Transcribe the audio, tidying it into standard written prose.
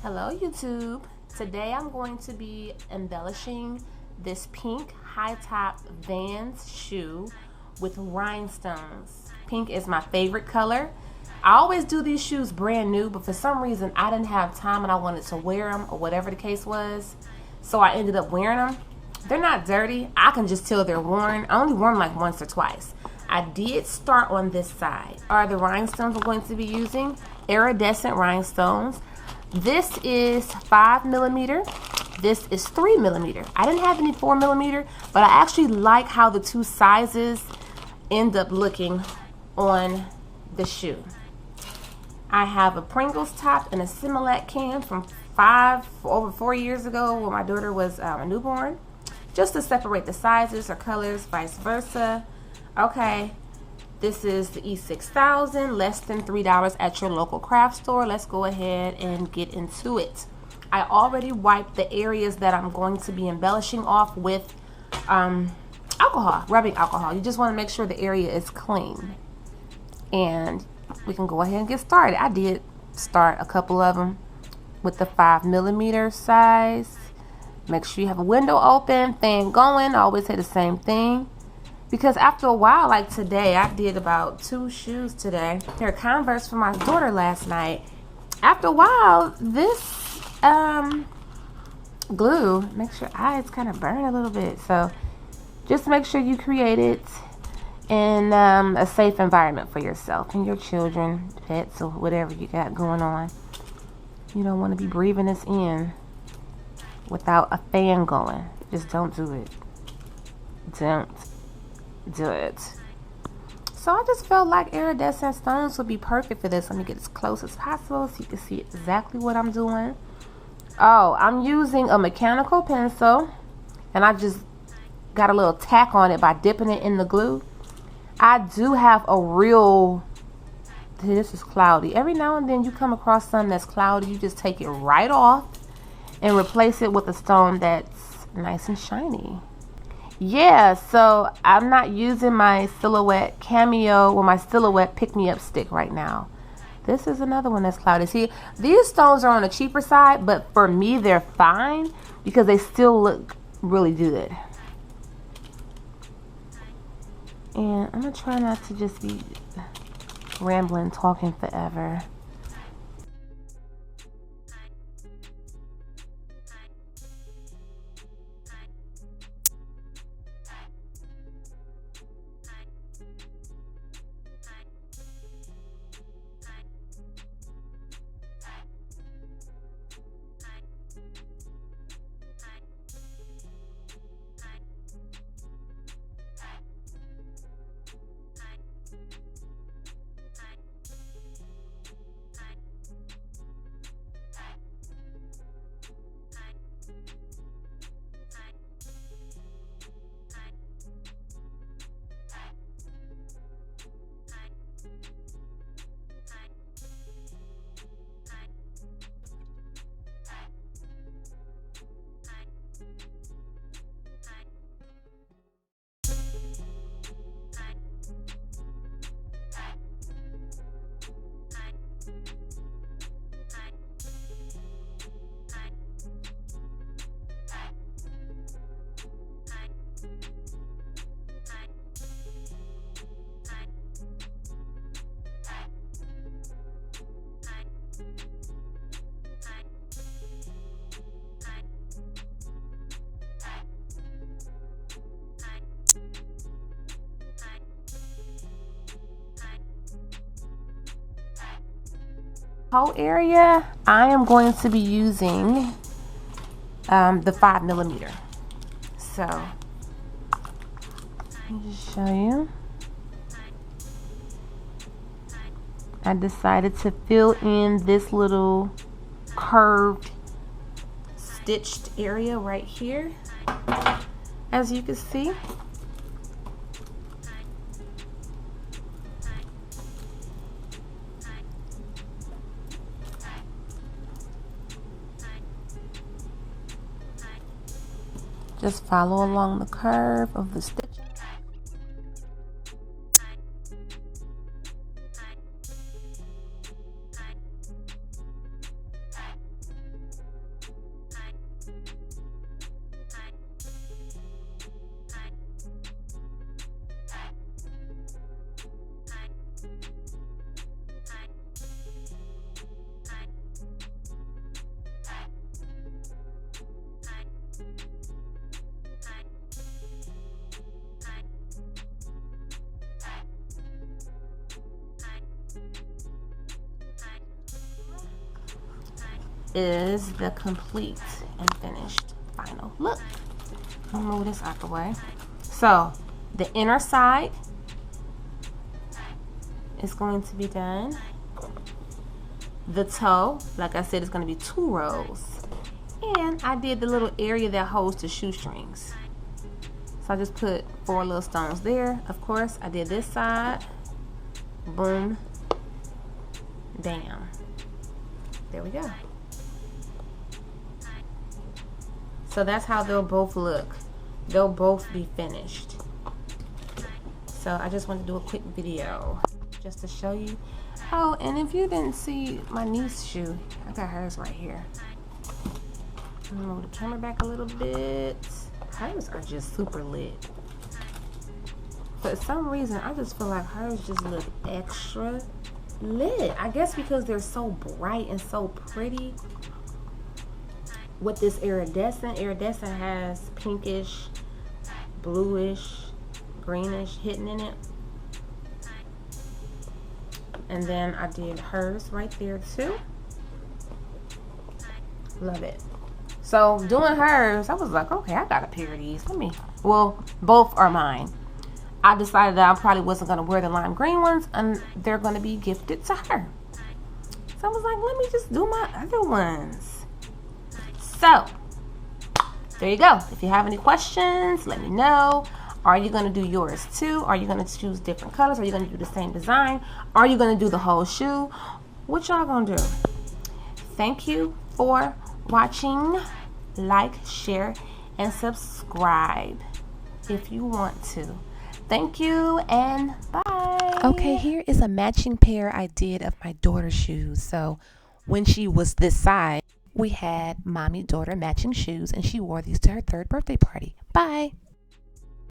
Hello YouTube. Today I'm going to be embellishing this pink high top Vans shoe with rhinestones. Pink is my favorite color. I always do these shoes brand new, but for some reason I didn't have time and I wanted to wear them or whatever the case was. So I ended up wearing them. They're not dirty. I can just tell they're worn. I only wore them like once or twice. I did start on this side. Are the rhinestones I'm going to be using? Iridescent rhinestones. This is 5mm. This is 3mm. I didn't have any 4mm, but I actually like how the two sizes end up looking on the shoe. I have a Pringles top and a Similac can from over 4 years ago when my daughter was a newborn, just to separate the sizes or colors, vice versa. Okay, this is the E6000, less than $3 at your local craft store. Let's go ahead and get into it. I already wiped the areas that I'm going to be embellishing off with alcohol, rubbing alcohol. You just want to make sure the area is clean. And we can go ahead and get started. I did start a couple of them with the 5mm size. Make sure you have a window open, fan going. I always say the same thing. Because after a while, like today, I did about 2 shoes today. They're Converse for my daughter last night. After a while, this glue makes your eyes kind of burn a little bit. So just make sure you create it in a safe environment for yourself and your children, pets, or whatever you got going on. You don't want to be breathing this in without a fan going. Just don't do it. Don't do it. So I just felt like iridescent stones would be perfect for this. Let me get as close as possible so you can see exactly what I'm doing. Oh, I'm using a mechanical pencil and I just got a little tack on it by dipping it in the glue. I do have a real, this is cloudy. Every now and then you come across something that's cloudy, you just take it right off and replace it with a stone that's nice and shiny. Yeah, so I'm not using my Silhouette Cameo or my Silhouette Pick Me Up stick right now. This is another one that's cloudy. See, these stones are on the cheaper side, but for me they're fine because they still look really good. And I'm gonna try not to just be rambling, talking forever. Whole area, I am going to be using the 5mm. So let me just show you. I decided to fill in this little curved stitched area right here, as you can see. Just follow along the curve of the stitch. is the complete and finished final look. I'll move this out the way. So the inner side is going to be done. The toe, like I said, is going to be 2 rows. And I did the little area that holds the shoestrings. So I just put 4 little stones there. Of course, I did this side. Boom. Bam. There we go. So that's how they'll both look. They'll both be finished. So I just wanted to do a quick video just to show you. Oh, and if you didn't see my niece's shoe, I got hers right here. I'm gonna move the camera back a little bit. Hers are just super lit. For some reason, I just feel like hers just look extra lit. I guess because they're so bright and so pretty. With this iridescent has pinkish, bluish, greenish hidden in it. And then I did hers right there too. Love it. So doing hers, I was like, okay, I got a pair of these. Well, both are mine. I decided that I probably wasn't going to wear the lime green ones, and they're going to be gifted to her. So I was like, let me just do my other ones. So, there you go. If you have any questions, let me know. Are you going to do yours too? Are you going to choose different colors? Are you going to do the same design? Are you going to do the whole shoe? What y'all going to do? Thank you for watching. Like, share, and subscribe if you want to. Thank you and bye. Okay, here is a matching pair I did of my daughter's shoes. So when she was this size, we had mommy daughter matching shoes, and she wore these to her 3rd birthday party. Bye.